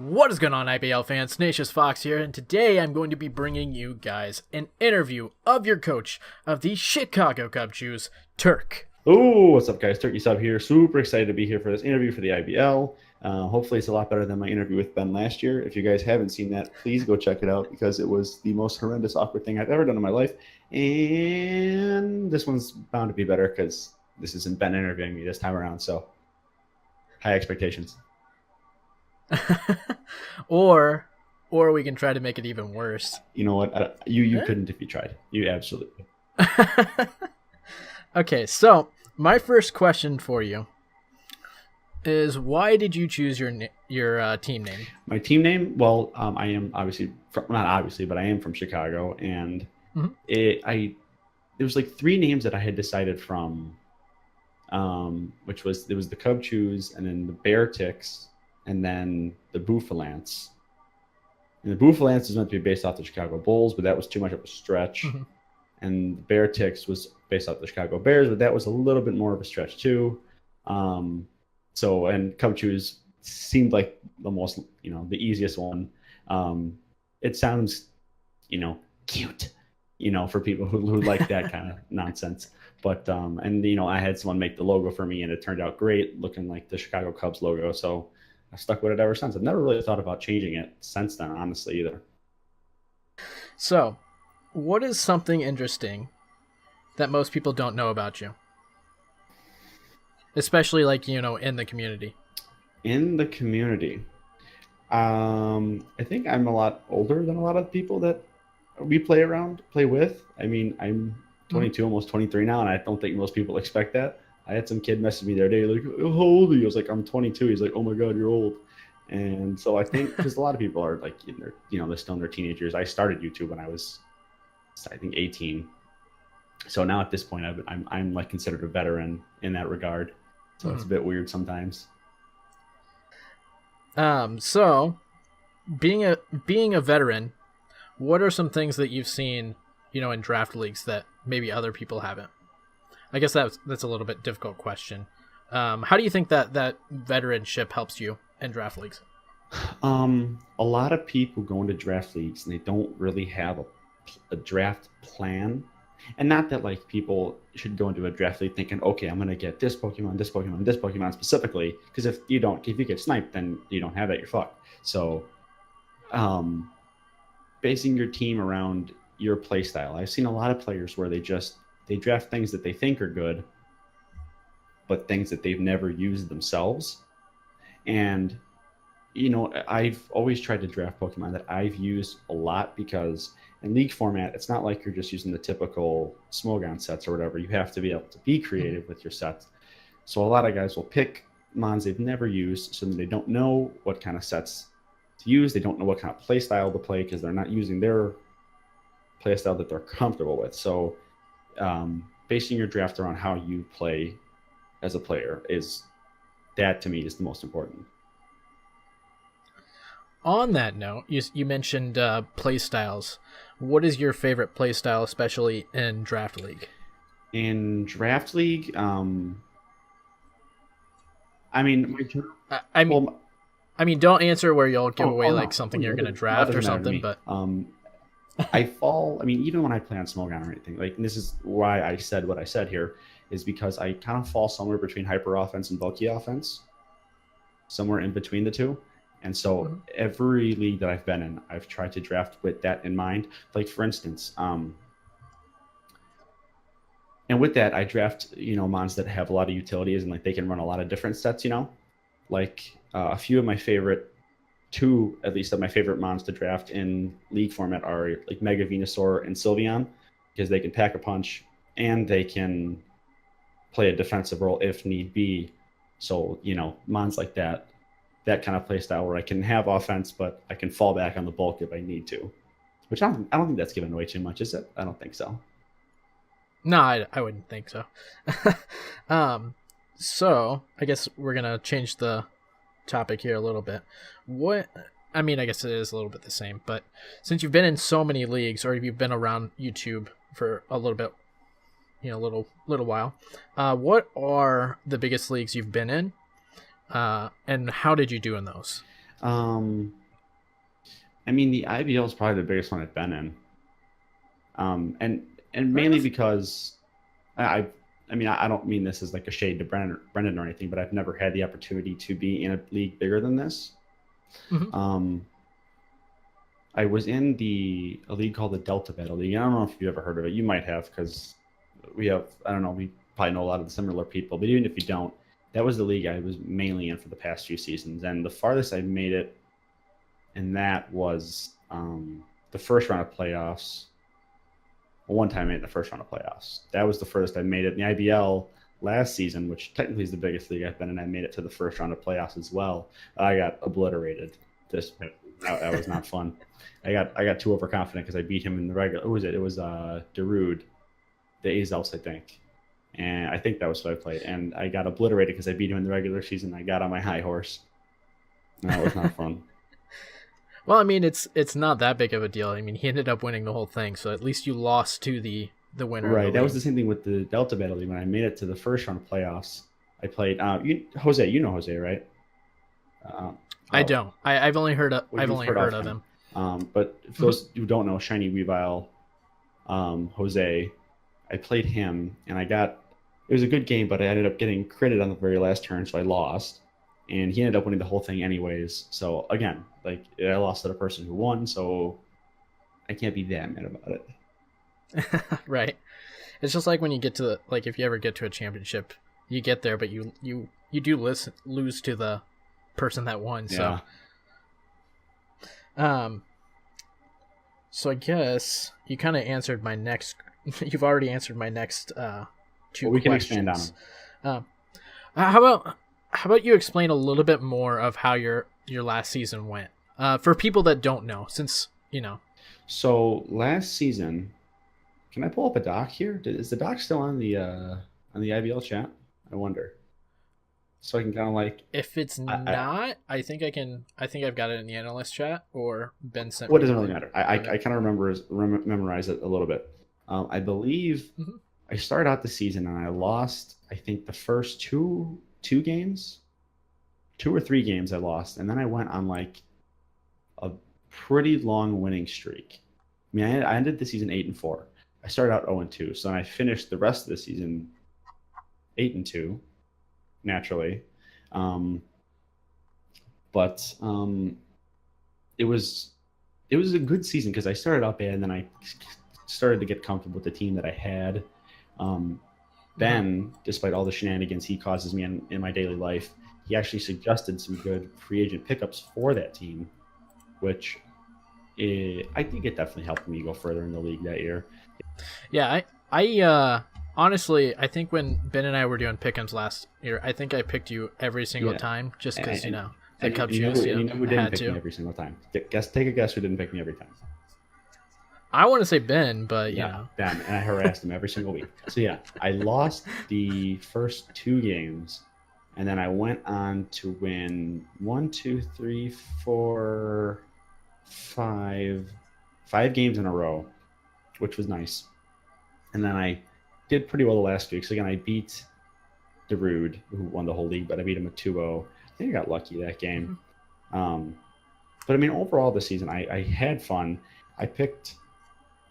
What is going on, IBL fans? TenaciousFox here, and today I'm going to be bringing you guys an interview of your coach of the Chicago Cubchoos, Turk. Oh, what's up, guys? TurkeySub here. Super excited to be here for this interview for the IBL. Hopefully, it's a lot better than my interview with Ben last year. If you guys haven't seen that, please go check it out because it was the most horrendous, awkward thing I've ever done in my life. And this one's bound to be better because this isn't Ben interviewing me this time around. So, high expectations. or we can try to make it even worse. You know what? You couldn't if you tried. You absolutely. Okay, so my first question for you is, why did you choose your team name? My team name? Well, I am obviously not obviously, but I am from Chicago, and there was like three names that I had decided from, which was there was the Cubchoos, and then the Bear Ticks, and then the Bouffalance. And the Bouffalance is meant to be based off the Chicago Bulls, but that was too much of a stretch. And the Bear Ticks was based off the Chicago Bears, but that was a little bit more of a stretch too. And Cubchoos seemed like the most, the easiest one. It sounds, cute, for people who like that kind of nonsense. But I had someone make the logo for me, and it turned out great, looking like the Chicago Cubs logo. So I stuck with it ever since. I've never really thought about changing it since then, honestly, either. So, what is something interesting that most people don't know about you? Especially, in the community. In the community. I think I'm a lot older than a lot of people that we play with. I mean, I'm 22, almost 23 now, and I don't think most people expect that. I had some kid message me the other day, like, "Oh, how old are you?" I was like, "I'm 22." He's like, "Oh my God, you're old." And so I think, because a lot of people are like, they're still in their teenagers. I started YouTube when I was, I think, 18. So now at this point, I'm like considered a veteran in that regard. So it's a bit weird sometimes. So being a veteran, what are some things that you've seen, in draft leagues that maybe other people haven't? I guess that's a little bit difficult question. How do you think that veteranship helps you in draft leagues? A lot of people go into draft leagues and they don't really have a draft plan. And not that like people should go into a draft league thinking, okay, I'm going to get this Pokemon, this Pokemon, this Pokemon specifically. Because if you get sniped, then you don't have that, you're fucked. So, basing your team around your play style. I've seen a lot of players where they draft things that they think are good, but things that they've never used themselves. And, I've always tried to draft Pokemon that I've used a lot, because in League format, it's not like you're just using the typical Smogon sets or whatever. You have to be able to be creative with your sets. So a lot of guys will pick mons they've never used, so that they don't know what kind of sets to use. They don't know what kind of play style to play because they're not using their play style that they're comfortable with. So basing your draft around how you play as a player to me is the most important. On that note, you mentioned play styles. What is your favorite play style, especially in draft league? In draft league, don't answer where you'll give away something you're going to draft or something. But even when I play on Smogon or anything, and this is why I said what I said here, is because I kind of fall somewhere between hyper offense and bulky offense, somewhere in between the two. And so every league that I've been in, I've tried to draft with that in mind. Like, for instance, and with that, I draft, mons that have a lot of utilities and they can run a lot of different sets, a few of my favorite, two at least of my favorite mons to draft in league format are like Mega Venusaur and Sylveon, because they can pack a punch and they can play a defensive role if need be. So, mons like that kind of play style where I can have offense, but I can fall back on the bulk if I need to. Which I don't think that's giving away too much, is it? I don't think so. No, I wouldn't think so. So I guess we're gonna change the topic here a little bit. I guess it is a little bit the same, but since you've been in so many leagues, or you've been around YouTube for a little bit, little while, what are the biggest leagues you've been in? And how did you do in those? Um, I mean, the IBL is probably the biggest one I've been in. And Fair mainly enough. because I mean, I don't mean this as like a shade to Brendan or anything, but I've never had the opportunity to be in a league bigger than this. Hmm. Um, I was in a league called the Delta Battle League. I don't know if you've ever heard of it. You might have because I don't know, we probably know a lot of the similar people. But even if you don't, that was the league I was mainly in for the past few seasons. And the farthest I made it in that was the first round of playoffs. One time I made it in the first round of playoffs. That was the furthest I made it in the IBL last season, which technically is the biggest league I've been in. I made it to the first round of playoffs as well. I got obliterated. That was not fun. I got too overconfident because I beat him in the regular. Who was it? It was Darude, the Azels, I think. And I think that was what I played. And I got obliterated because I beat him in the regular season. I got on my high horse. That was not fun. Well, I mean, it's not that big of a deal. I mean, he ended up winning the whole thing, so at least you lost to the winner. Right. Of the That was league. the same thing with the Delta Battle League. When I made it to the first round of playoffs, I played Jose. You know Jose, right? I don't. I've only heard of. Well, I've you've only heard of him. But for those who don't know, Shiny Weavile, Jose, I played him, and it was a good game, but I ended up getting critted on the very last turn, so I lost. And he ended up winning the whole thing anyways. So again, like I lost to the person who won, so I can't be that mad about it. Right. It's just like when you get to like if you ever get to a championship, you get there, but you do lose to the person that won. Yeah. So I guess you kind of answered my next. You've already answered my next two Well, we can questions. expand on them. How about you explain a little bit more of how your last season went for people that don't know, since you know. So last season, can I pull up a doc here? Is the doc still on the IBL chat? I wonder. So I can kind of like. If it's not, I think I can. I think I've got it in the analyst chat, or Ben sent. What doesn't really matter. I kind of memorize it a little bit. I believe I started out the season and I lost. I think the first two games, 2 or 3 games I lost, and then I went on like a pretty long winning streak. I mean, I ended the season 8-4. I started out 0-2, so then I finished the rest of the season 8-2, naturally. But it was a good season because I started out bad, and then I started to get comfortable with the team that I had. Ben, despite all the shenanigans he causes me in my daily life, he actually suggested some good free agent pickups for that team, which I think it definitely helped me go further in the league that year. Yeah, I honestly, I think when Ben and I were doing pick'ems last year, I think I picked you every single time just because the Cubchoos you know who didn't had pick to. me every single time. Take a guess who didn't pick me every time. I want to say Ben, but you know. Ben, and I harassed him every single week. So yeah, I lost the first 2 games, and then I went on to win 5 games in a row, which was nice. And then I did pretty well the last few weeks. Again, I beat Darude, who won the whole league, but I beat him at 2-0. I think I got lucky that game. But I mean, overall this season, I had fun. I picked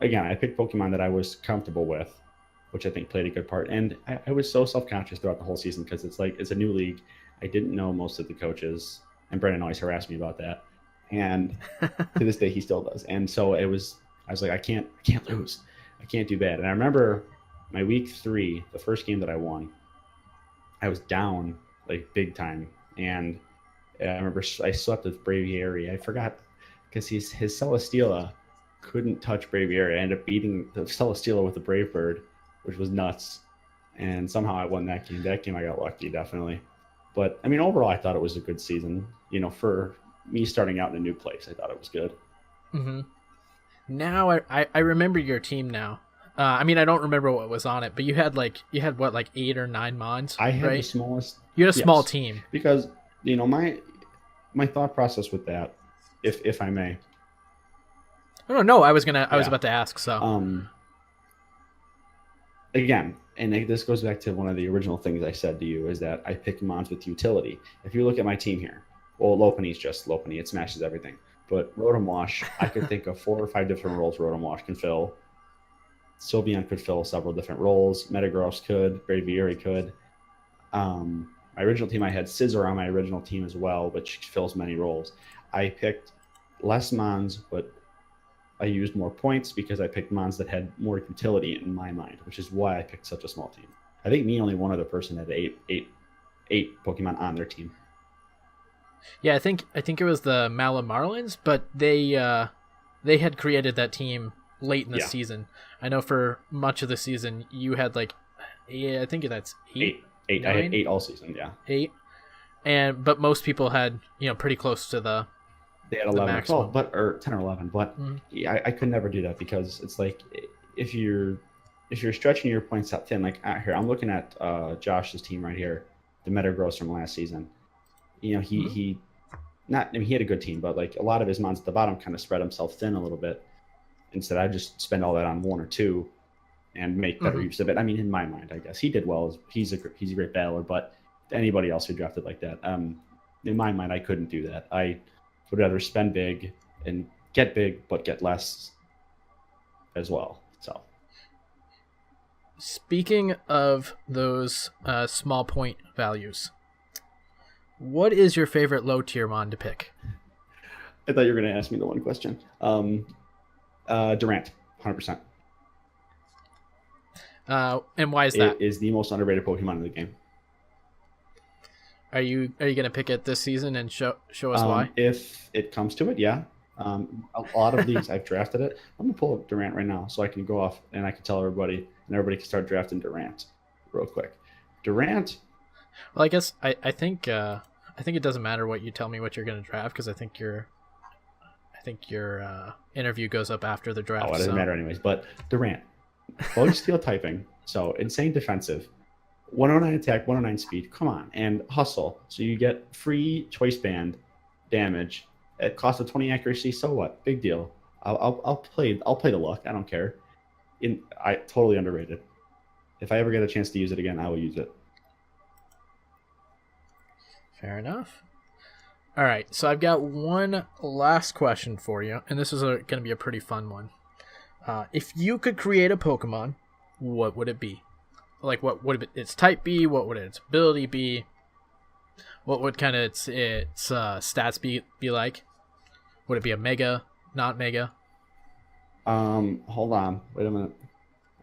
Pokemon that I was comfortable with, which I think played a good part. And I was so self-conscious throughout the whole season because it's a new league. I didn't know most of the coaches, and Brendan always harassed me about that. And to this day, he still does. And so I was like, I can't lose. I can't do bad. And I remember my week 3, the first game that I won, I was down like big time. And I remember I swept with Braviary. I forgot because his Celesteela couldn't touch Braviary. I ended up beating the Celesteela with the Brave Bird, which was nuts. And somehow I won that game. That game I got lucky, definitely. But I mean, overall, I thought it was a good season. You know, for me starting out in a new place, I thought it was good. Now I remember your team now. I mean, I don't remember what was on it, but you had what, like 8 or 9 mons? I had right? the smallest. You had a small team because you know my thought process with that, if I may. Oh no, I was about to ask. So again, and this goes back to one of the original things I said to you, is that I pick mons with utility. If you look at my team here, Well, Lopunny's just Lopunny. It smashes everything. But Rotom Wash, I could think of 4 or 5 different roles Rotom Wash can fill. Sylveon could fill several different roles. Metagross could. Braviary could. My original team, I had Scizor on my original team as well, which fills many roles. I picked less Mons, but I used more points because I picked Mons that had more utility in my mind, which is why I picked such a small team. I think me and only one other person had eight Pokemon on their team. Yeah, I think it was the Malamarlins, but they had created that team late in the season. I know for much of the season you had I think that's eight. I had 8 all season. Yeah, 8, but most people had pretty close to the. They had 11 or 12, or 10 or 11, but I could never do that because it's like if you're stretching your points out thin, like here I'm looking at Josh's team right here, the Metagross from last season. He had a good team, but like a lot of his mons at the bottom kind of spread himself thin a little bit. Instead, I just spend all that on 1 or 2 and make better use of it. I mean, in my mind, I guess he did well. He's a great battler, but anybody else who drafted like that, in my mind, I couldn't do that. I would rather spend big and get big, but get less as well. So, speaking of those small point values, what is your favorite low tier mon to pick? I thought you were going to ask me the one question. Durant, 100%. And why is that? It is the most underrated Pokemon in the game. Are you going to pick it this season and show us why? If it comes to it, yeah. A lot of these I've drafted it. I'm gonna pull up Durant right now so I can go off and I can tell everybody, and everybody can start drafting Durant real quick. Durant. Well, I guess I think it doesn't matter what you tell me what you're going to draft because I think your interview goes up after the draft. Oh, it doesn't matter anyways. But Durant, Bug Steel typing, so insane defensive. 109 attack, 109 speed. Come on, and hustle. So you get free choice band damage at cost of 20 accuracy. So what? Big deal. I'll play the luck. I don't care. I totally underrated. If I ever get a chance to use it again, I will use it. Fair enough. All right, so I've got one last question for you, and this is going to be a pretty fun one. If you could create a Pokemon, what would it be? Like, what would its type be? What would its ability be? What would kind of its stats be like? Would it be a Mega, not Mega? Hold on. Wait a minute.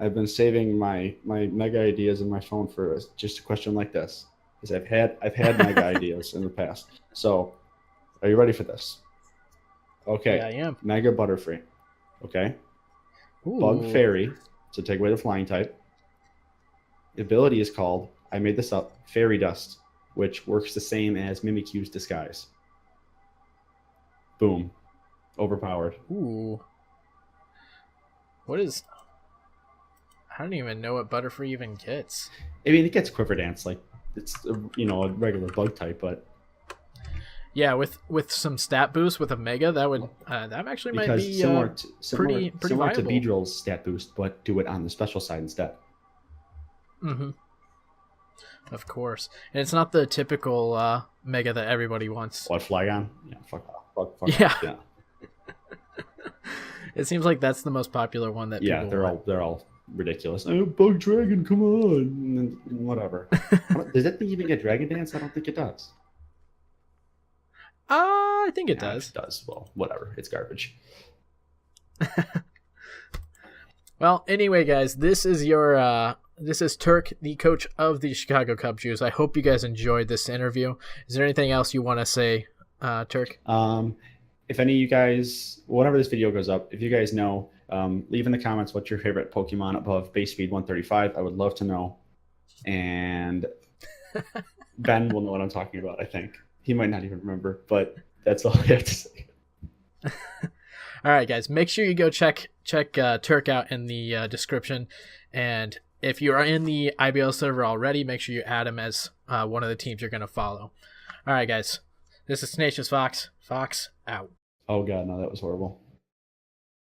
I've been saving my Mega ideas in my phone for just a question like this. Because I've had Mega ideas in the past. So, are you ready for this? Okay. Yeah, I am. Mega Butterfree. Okay. Ooh. Bug Fairy. So take away the flying type. The ability is called, I made this up, Fairy Dust, which works the same as Mimikyu's Disguise. Boom. Overpowered. Ooh. What is... I don't even know what Butterfree even gets. I mean, it gets Quiver Dance, like, it's, a regular bug type, but... Yeah, with some stat boost with a Mega, that would that actually might be similar pretty to viable. Beedrill's stat boost, but do it on the special side instead. Mm-hmm. Of course. And it's not the typical Mega that everybody wants. What, Flygon? Yeah, fuck off. Yeah. Yeah. It seems like that's the most popular one that people want. they're all ridiculous. Oh, Bug Dragon, come on. And whatever. Does that thing even get Dragon Dance? I don't think it does. I think it does. It does. Well, whatever. It's garbage. Well, anyway, guys, this is Turk, the coach of the Chicago Cubchoos. I hope you guys enjoyed this interview. Is there anything else you want to say, Turk? If any of you guys, whenever this video goes up, if you guys know, leave in the comments what's your favorite Pokemon above base speed 135. I would love to know. And Ben will know what I'm talking about, I think. He might not even remember, but that's all I have to say. All right, guys, make sure you go check Turk out in the description. And if you are in the IBL server already, make sure you add him as one of the teams you're going to follow. All right, guys, this is TenaciousFox. Fox out. Oh, God, no, that was horrible.